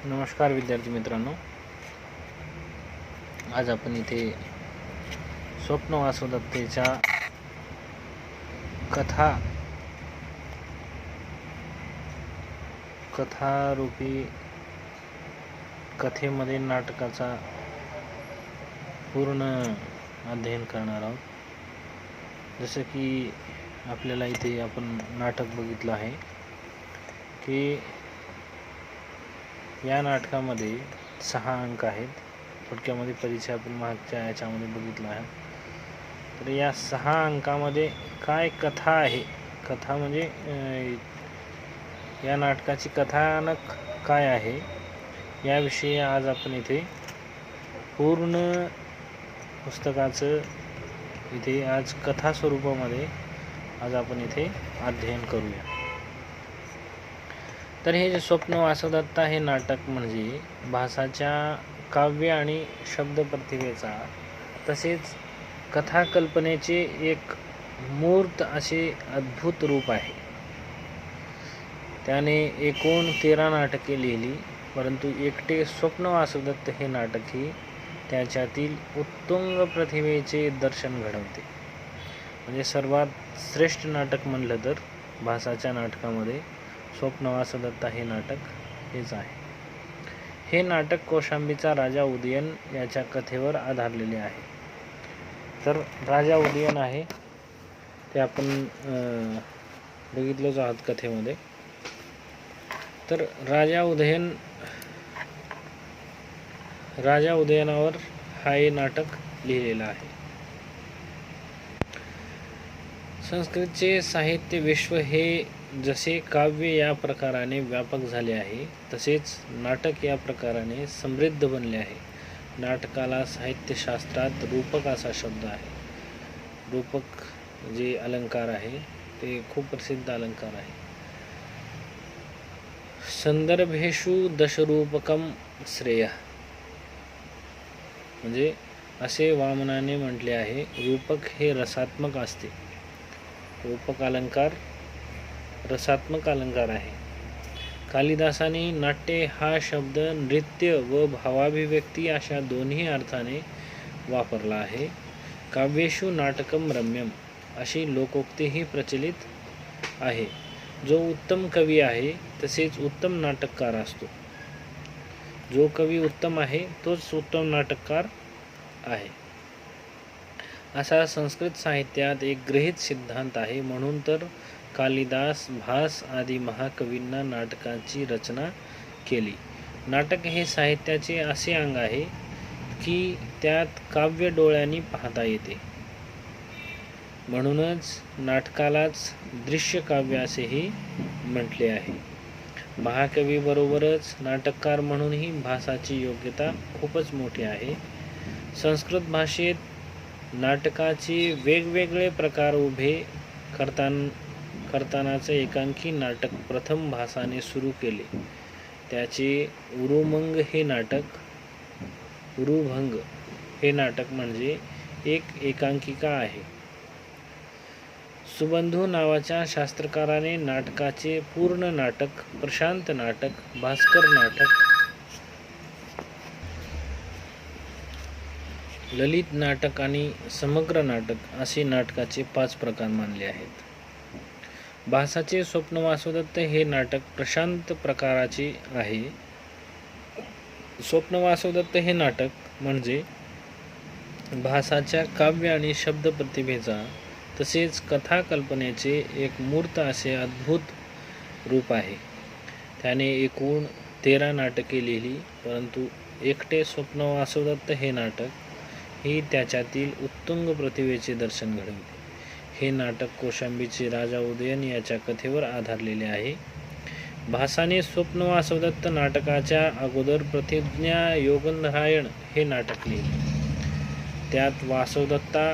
नमस्कार विद्यार्थी मित्रांनो, आज आपण इथे स्वप्न वासवदत्तेच्या कथारूपी कथेमध्ये नाटकाचा पूर्ण अध्ययन करणार आहोत। जसं की आपल्याला इथे आपण नाटक बघितलं आहे की या नाटकामध्ये 6 अंक आहेत। थोडक्यामध्ये परिचय आपण मागच्या याच्यामध्ये बघितला आहे। तर या 6 अंकामध्ये काय कथा आहे, कथा म्हणजे या नाटकाची कथानक काय आहे याविषयी आज आपण इथे पूर्ण पुस्तकाचं इथे आज कथा स्वरूपामध्ये आज आपण इथे अध्ययन करूया। तर हे जे स्वप्न वासवदत्ता हे नाटक म्हणजे भासाच्या काव्य आणि शब्द प्रतिभेचा तसेच कथाकल्पनेचे एक मूर्त असे अद्भुत रूप आहे। त्याने एकूण 13 नाटके लिहिली, परंतु एकटे स्वप्न वासवदत्त हे नाटक ही त्याच्यातील उत्तुंग प्रतिभेचे दर्शन घडवते। म्हणजे सर्वात श्रेष्ठ नाटक म्हणलं तर भासाच्या नाटकामध्ये स्वप्न वासवदत्ता हे नाटक हेच आहे। हे नाटक कौशांबीचा राजा उदयन याच्या कथेवर आधारलेले आहे। तर राजा उदयन आहे ते आपण बघितलंच आहात कथेमध्ये। तर राजा उदयनावर हे नाटक लिहिलेलं आहे। संस्कृतचे साहित्य विश्व हे जसे काव्य या प्रकाराने व्यापक झाले आहे, तसेच नाटक या प्रकाराने समृद्ध बनले आहे। नाटकाला साहित्यशास्त्रात रूपक असा शब्द आहे। रूपक जे अलंकार आहे ते खूप प्रसिद्ध अलंकार आहे। संदर्भेषु दशरूपकम श्रेय, म्हणजे असे वामनाने म्हटले आहे, रूपक हे रसात्मक असते। रूपक अलंकार रसात्मक अलंकार आहे। कालिदासाने नाट्य हा शब्द नृत्य व भावाभिव्यक्ती अशा दोन्ही अर्थाने वापरला आहे। काव्येषु नाटकम रम्यम अशी लोकोक्तीही प्रचलित आहे। जो उत्तम कवी आहे तसेच उत्तम नाटककार असतो। जो कवी उत्तम आहे तोच उत्तम नाटककार आहे, असा संस्कृत साहित्यात एक गृहीत सिद्धांत आहे। म्हणून तर कालिदास, भास आदी महाकवींना नाटकाची रचना केली। नाटक हे साहित्याचे असे अंग आहे की त्यात काव्य डोळ्यांनी पाहता येते। म्हणूनच नाटकालाच दृश्य काव्य असेही म्हटले आहे। महाकवी बरोबरच नाटककार म्हणूनही भासाची योग्यता खूपच मोठी आहे। संस्कृत भाषेत नाटकाचे वेगवेगळे प्रकार उभे करतानाचे एकांकी नाटक प्रथम भासाने सुरू केले। त्याचे उरुभंग हे नाटक म्हणजे एक एकांकिका आहे। सुबंधू नावाच्या शास्त्रकाराने नाटकाचे पूर्ण नाटक, प्रशांत नाटक, भास्कर नाटक, ललित नाटक आणि समग्र नाटक असे नाटकाचे 5 प्रकार मानले आहेत। भासाचे स्वप्न वासवदत्त हे नाटक प्रशांत प्रकाराचे आहे। स्वप्न वासवदत्त हे नाटक म्हणजे भासाच्या काव्य आणि शब्द प्रतिभेचा तसेच कथाकल्पनेचे एक मूर्त असे अद्भुत रूप आहे। त्याने एकूण 13 नाटके लिहिली, परंतु एकटे स्वप्न वासवदत्त हे नाटक ही त्याच्यातील उत्तुंग प्रतिभेचे दर्शन घडवते। हे नाटक कौशांबीचे राजा उदयन याच्या कथेवर आधारलेले आहे। भासाने स्वप्न वासवदत्त नाटकाच्या अगोदर प्रतिज्ञा योगनारायण हे नाटक लिहिले। त्यात वासवदत्ता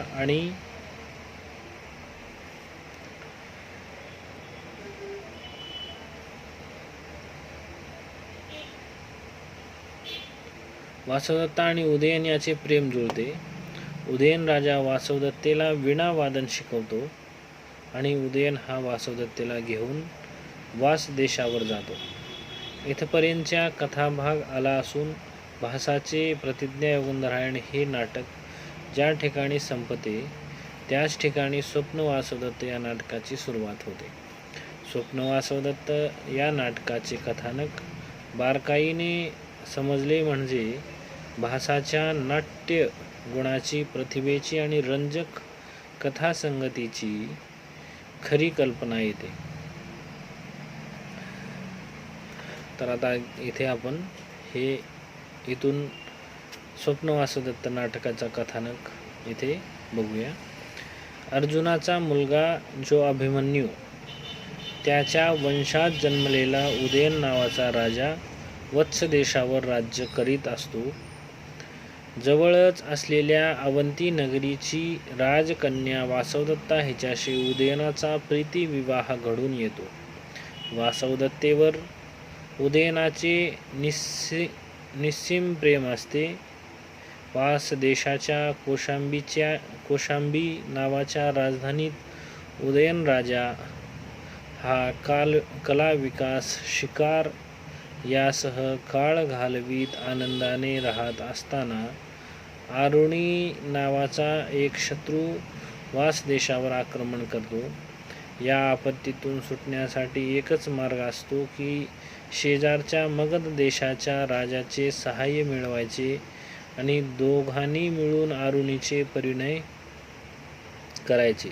आणि उदयन याचे प्रेम जुळते। उदयन राजा वासवदत्तेला वीणा वादन शिकवतो आणि उदयन हा वासवदत्तेला घेऊन वास देशावर जातो। इथपर्यंतच्या कथाभाग आला असून भासाचे प्रतिज्ञा योगंधरायण हे नाटक ज्या ठिकाणी संपते त्याच ठिकाणी स्वप्न वासवदत्त या नाटकाची सुरुवात होते. स्वप्न वासवदत्त या नाटकाचे कथानक बारकाईने समजले म्हणजे भासाच्या नाट्य गुणाची, प्रतिभेची आणि रंजक कथासंगतीची खरी कल्पना येते. तर आता इथे आपण हे इथून स्वप्न वासवदत्त नाटकाचा कथानक इथे बघूया. अर्जुनाचा मुलगा जो अभिमन्यू, त्याच्या वंशात जन्मलेला उदयन नावाचा राजा वत्स देशावर राज्य करीत असतो. जवळच असलेल्या अवंती नगरीची राजकन्या वासवदत्ता हिच्याशी उदयनाचा प्रीतिविवाह घडून येतो. वासवदत्तेवर उदयनाचे निस्सीम प्रेम असते. वास देशाच्या कोशांबी नावाच्या राजधानीत उदयन राजा हा कला विकास, शिकार यासह काळ घालवीत आनंदाने राहत असताना आरुणी नावाचा एक शत्रू वास देशावर आक्रमण करतो. या आपत्तीतून सुटण्यासाठी एकच मार्ग असतो की शेजारच्या मगध देशाच्या राजाचे सहाय्य मिळवायचे आणि दोघांनी मिळून आरुणीचे परिणय करायचे.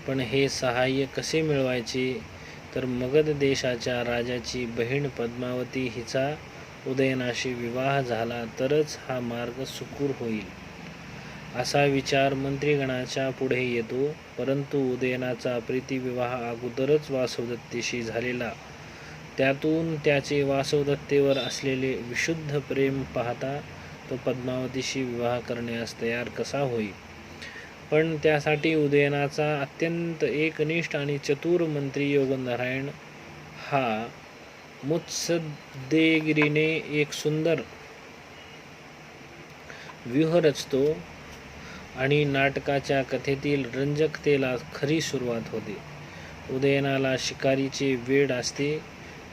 पण हे सहाय्य कसे मिळवायचे? तर मगध देशाच्या राजाची बहीण पद्मावती हिचा उदयनाशी विवाह झाला तरच हा मार्ग सुकर होईल, असा विचार मंत्रीगणाच्या पुढे येतो. परंतु उदयनाचा प्रीतिविवाह अगोदरच वासवदत्तेशी झालेला, त्यातून त्याचे वासवदत्तेवर असलेले विशुद्ध प्रेम पाहता तो पद्मावतीशी विवाह करण्यास तयार कसा होईल? पण त्यासाठी उदयनाचा अत्यंत एकनिष्ठ आणि चतुर मंत्री योगंधरायण हा मुत्सद्देगिरीने एक सुंदर व्यूह रचतो आणि नाटकाच्या कथेतील रंजकतेला खरी सुरुवात होते. उदयनाला शिकारीचे वेड असते.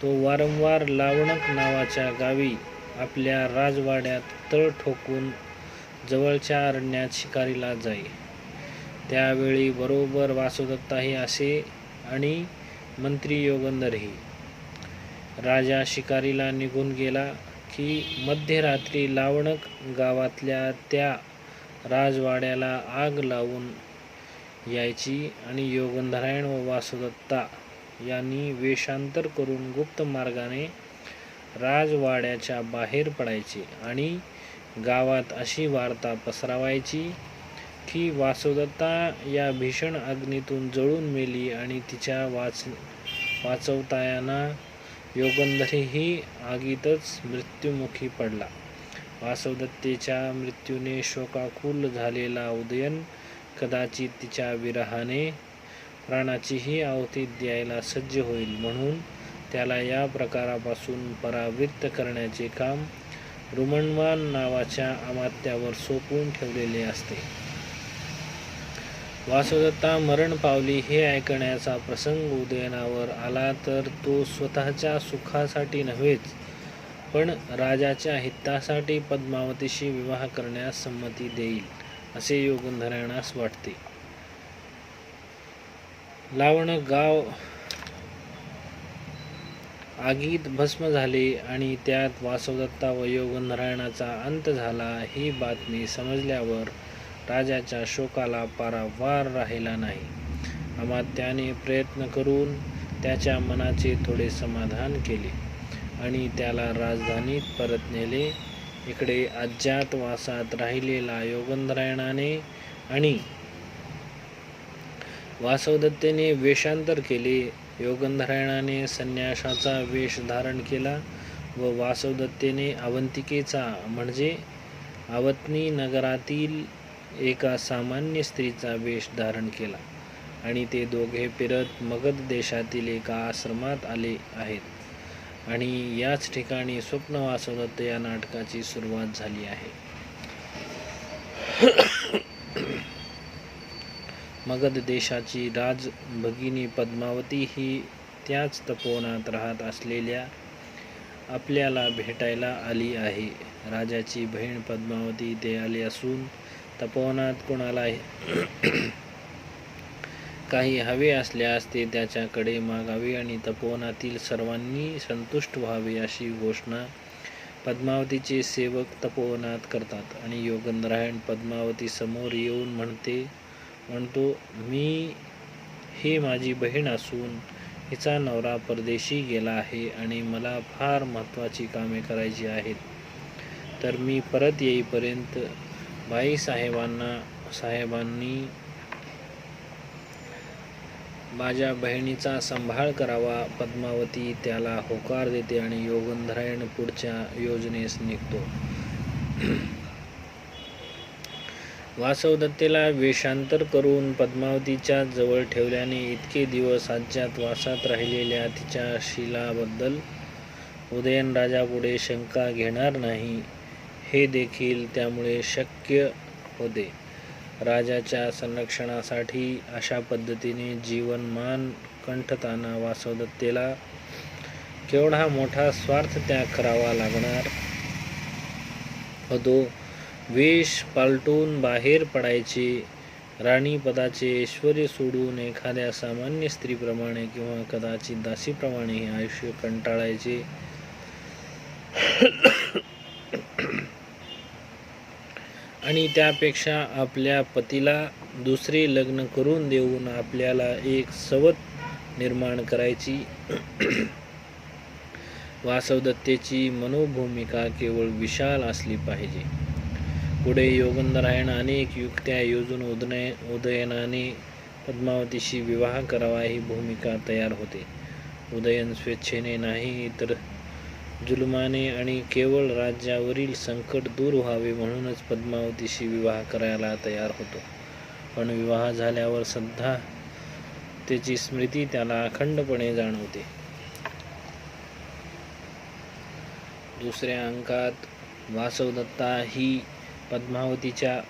तो वारंवार लावणक नावाच्या गावी आपल्या राजवाड्यात तळ ठोकून जवळच्या अरण्यात शिकारीला जाई. त्यावेळी बरोबर वासवदत्ताही असे आणि मंत्री योगंधरही. राजा शिकारीला निघून गेला की मध्यरात्री लावणक गावातल्या त्या राजवाड्याला आग लावून यायची आणि योगंधरायण व वासवदत्ता यांनी वेषांतर करून गुप्त मार्गाने राजवाड्याच्या बाहेर पडायचे आणि गावात अशी वार्ता पसरवायची की वासवदत्ता या भीषण अग्नीतून जळून मेली आणि तिच्या वाचवताना योगंधरही आगीतच मृत्युमुखी पडला. वासवदत्तेच्या मृत्यूने शोकाकुल झालेला उदयन कदाचित तिच्या विरहाने प्राणाचीही आहुती द्यायला सज्ज होईल, म्हणून त्याला या प्रकारापासून परावृत्त करण्याचे काम रुमण्वान नावाच्या अमात्यावर सोपवून ठेवलेले असते. वासवदत्ता मरण पावली हे ऐकण्याचा प्रसंग उदयनावर आला तर तो स्वतःच्या सुखासाठी नव्हेच, पण राजाच्या हितासाठी पद्मावतीशी विवाह करण्यास संमती देईल, असे योगंधरायणास वाटते. लावणक गाव आगीत भस्म झाले आणि त्यात वासवदत्ता व योगंधरायणाचा अंत झाला ही बातमी समजल्यावर राजाच्या शोकाला पारावार राहिला नाही. अमात्याने प्रयत्न करून त्याच्या मनाचे थोडे समाधान केले आणि त्याला राजधानीत परत नेले. इकडे अज्ञातवासात राहिलेला योगंधरायणाने आणि वासवदत्तेने वेषांतर केले. योगंधरायणाने संन्याशाचा वेश धारण केला व वासवदत्तेने अवंतिकेचा म्हणजे अवतनी नगरातील एका सामान्य स्त्रीचा वेश धारण केला आणि ते दोघे फिरत मगध देशातील एका आश्रमात आले आहेत आणि याच ठिकाणी स्वप्न वासवदत्त या नाटकाची सुरुवात झाली आहे. मगध देशाची राजभगिनी पद्मावती ही त्याच तपोवनात राहत असलेल्या आपल्याला भेटायला आली आहे. राजाची बहीण पद्मावती इथे आली असून तपोवनात कोणाला काही हवे असल्यास ते त्याच्याकडे मागावे आणि तपोवनातील सर्वांनी संतुष्ट व्हावे अशी घोषणा पद्मावतीचे सेवक तपोवनात करतात. आणि योगंधरायण पद्मावती समोर येऊन म्हणतो, मी ही माझी बहीण असून हिचा नवरा परदेशी गेला आहे आणि मला फार महत्त्वाची कामे करायची आहेत. तर मी परत येईपर्यंत साहेबांनी माझ्या बहिणीचा सांभाळ करावा. पद्मावती त्याला होकार देते आणि योगंधरायण पुढच्या योजनेस निघतो. वासवदत्तेला वेषांतर करून पद्मावतीच्या जवळ ठेवल्याने इतके दिवस राज्यात वासात राहिलेल्या तिच्या शीलाबद्दल उदयनराजापुढे शंका घेणार नाही हे देखील त्यामुळे शक्य होते. राजाच्या संरक्षणासाठी अशा पद्धतीने जीवनमान कंठताना वासवदत्तेला केवढा मोठा स्वार्थ त्याग करावा लागणार होतो. वेश पालटून बाहेर पडायचे, राणीपदाचे ऐश्वर्य सोडून एखाद्या सामान्य स्त्रीप्रमाणे किंवा कदाचित दासीप्रमाणे हे आयुष्य कंटाळायचे. आणि त्यापेक्षा आपल्या पतीला दुसरे लग्न करून देऊन आपल्याला एक सवत निर्माण करायची. वासवदत्तेची मनोभूमिका केवळ विशाल असली पाहिजे. पुढे योगंधरायण अनेक युक्त्या योजून उदयनाने पद्मावतीशी विवाह करावा ही भूमिका तयार होते. उदयन स्वेच्छेने नाही तर जुलमाने आणि केवळ राज्यावरील संकट दूर व्हावे म्हणूनच पद्मावतीशी विवाह करायला तयार होतो. पण विवाह झाल्यावर सुद्धा त्याची स्मृती त्याला अखंडपणे जाणवते. दुसऱ्या अंकात वासवदत्ता ही पद्मावतीच्या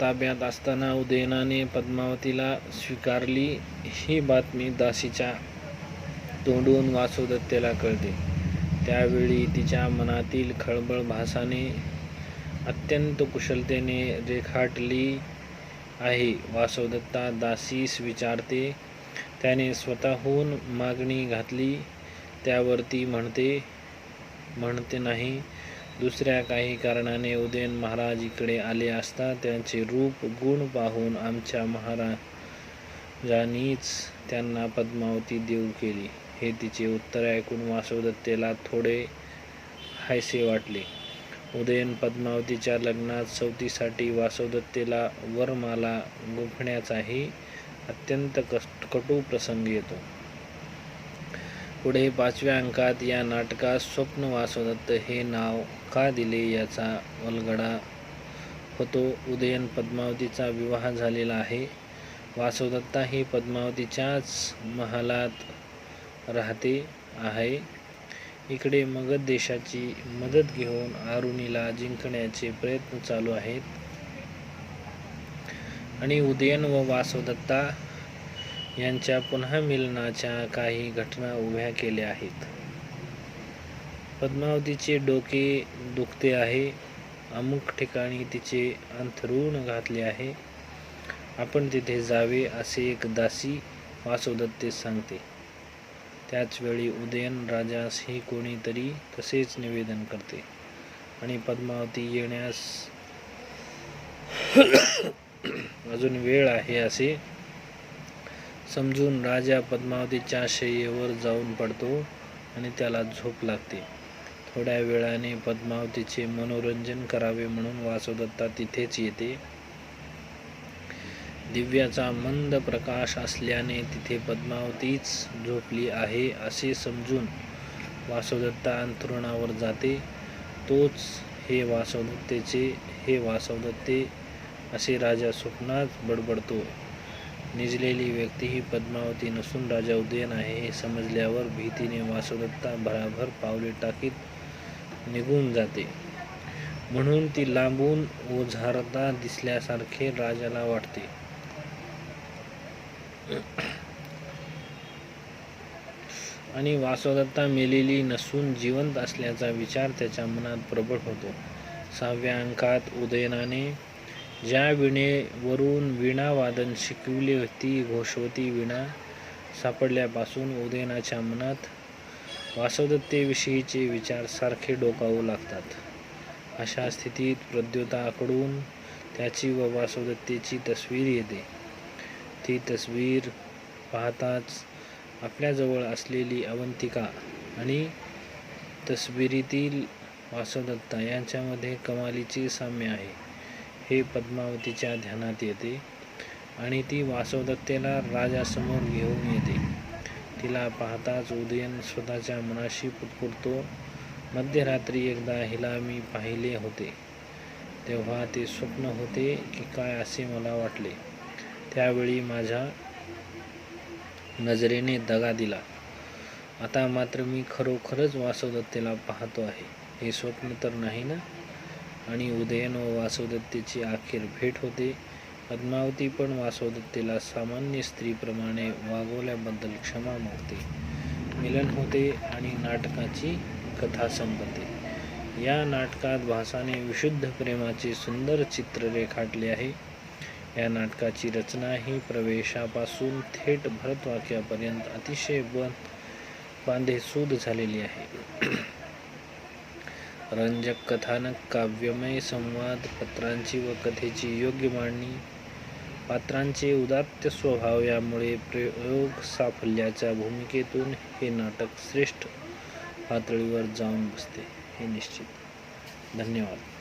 ताब्यात असताना उदयनाने पद्मावतीला स्वीकारली ही बातमी दासीच्या तोंडून वासवदत्तेला कळते. त्यावेळी तिच्या मनातील खळबळ भासाने अत्यंत कुशलतेने रेखाटली आहे. वासवदत्ता दासीस विचारते. त्याने स्वतःहून मागणी घातली त्यावर ती म्हणते नाही. दुसऱ्या काही कारणाने उदयन महाराज इकडे आले असता त्यांचे रूप गुण पाहून आमच्या महाराजांनीच त्यांना पद्मावती देऊ केली. हे तिचे उत्तर ऐकून वासवदत्तेला थोडे हायसे वाटले. उदयन पद्मावतीच्या लग्नात सवतीसाठी वासवदत्तेला वरमाला गुंफण्याचाही अत्यंत कटू प्रसंग येतो. पुढे 5व्या अंकात या नाटकास स्वप्न वासवदत्त हे नाव का दिले याचा उलगडा होतो. उदयन पद्मावतीचा विवाह झालेला आहे. वासवदत्ता ही पद्मावतीच्याच महालात राहते आहे. इकडे मगध देशाची मदत घेऊन आरुणीला जिंकण्याचे प्रयत्न चालू आहेत आणि उदयन व वासवदत्ता यांच्या पुन्हा मिलनाच्या काही घटना उभ्या केल्या आहेत. पद्मावतीचे डोके दुखते आहे. अमुक ठिकाणी तिचे अंथरूण घातले आहे. आपण तिथे जावे असे एक दासी वासवदत्तेस सांगते. त्याचवेळी उदयन राजासही कोणीतरी तसेच निवेदन करते आणि पद्मावती येण्यास अजून वेळ आहे असे समजून राजा पद्मावतीच्या शय्येवर जाऊन पडतो आणि त्याला झोप लागते. थोड्या वेळाने पद्मावतीचे मनोरंजन करावे म्हणून वासवदत्ता तिथेच येते. दिव्याचा मंद प्रकाश असल्याने तिथे पद्मावतीच झोपली आहे असे समजून वासवदत्ता अंथरुणावर जाते. तोच हे वासवदत्ते असे राजा स्वप्नात बडबडतो. निजलेली व्यक्ती ही पद्मावती नसून राजा उदयन आहे हे समजल्यावर भीतीने वासवदत्ता भराभर पावले टाकीत निघून जाते. म्हणून ती लांबून ओझारता दिसल्यासारखे राजाला वाटते. आणि वासवदत्ता मेलेली नसून जिवंत असल्याचा विचार त्याच्या मनात प्रबळ होतो. 6व्या अंकात उदयनाने ज्या वीणेवरून वीणावादन शिकविले ती घोषवती वीणा सापडल्यापासून उदयनाच्या मनात वासवदत्तेविषयीचे विचार सारखे डोकावू लागतात. अशा स्थितीत प्रद्योताकडून त्याची व वासवदत्तेची तस्वीर येते. ती तस्वीर पाहताच आपल्याजवळ असलेली अवंतिका आणि तस्वीरीतील वासवदत्ता यांच्यामध्ये कमालीचे साम्य आहे हे पद्मावतीच्या ध्यानात येते आणि ती वासवदत्तेला राजासमोर घेऊन येते. तिला पाहताच उदयन स्वतःच्या मनाशी पुटपुटतो, मध्यरात्री एकदा हिला मी पाहिले होते, तेव्हा ते स्वप्न होते की काय असे मला वाटले. त्यावेळी माझ्या नजरेने दगा दिला. आता मात्र मी खरोखरच वासवदत्तेला पाहतो आहे. हे स्वप्न तर नाही ना? आणि उदयन व वासवदत्तेची अखेर भेट होते. पद्मावती पण वासवदत्तेला सामान्य स्त्रीप्रमाणे वागवल्याबद्दल क्षमा मागते. मिलन होते आणि नाटकाची कथा संपते. या नाटकात भासाने विशुद्ध प्रेमाचे सुंदर चित्र रेखाटले आहे. या नाटकाची रचना ही प्रवेशापासून थेट भरतवाक्यापर्यंत अतिशय बांधेसूद झालेली आहे. रंजक कथानक, काव्यमय संवाद, पात्रांची व कथेची योग्य मांडणी, पात्रांचे उदात्त स्वभाव यामुळे प्रयोग साफल्याच्या भूमिकेतून हे नाटक श्रेष्ठ पातळीवर जाऊन बसते हे निश्चित. धन्यवाद.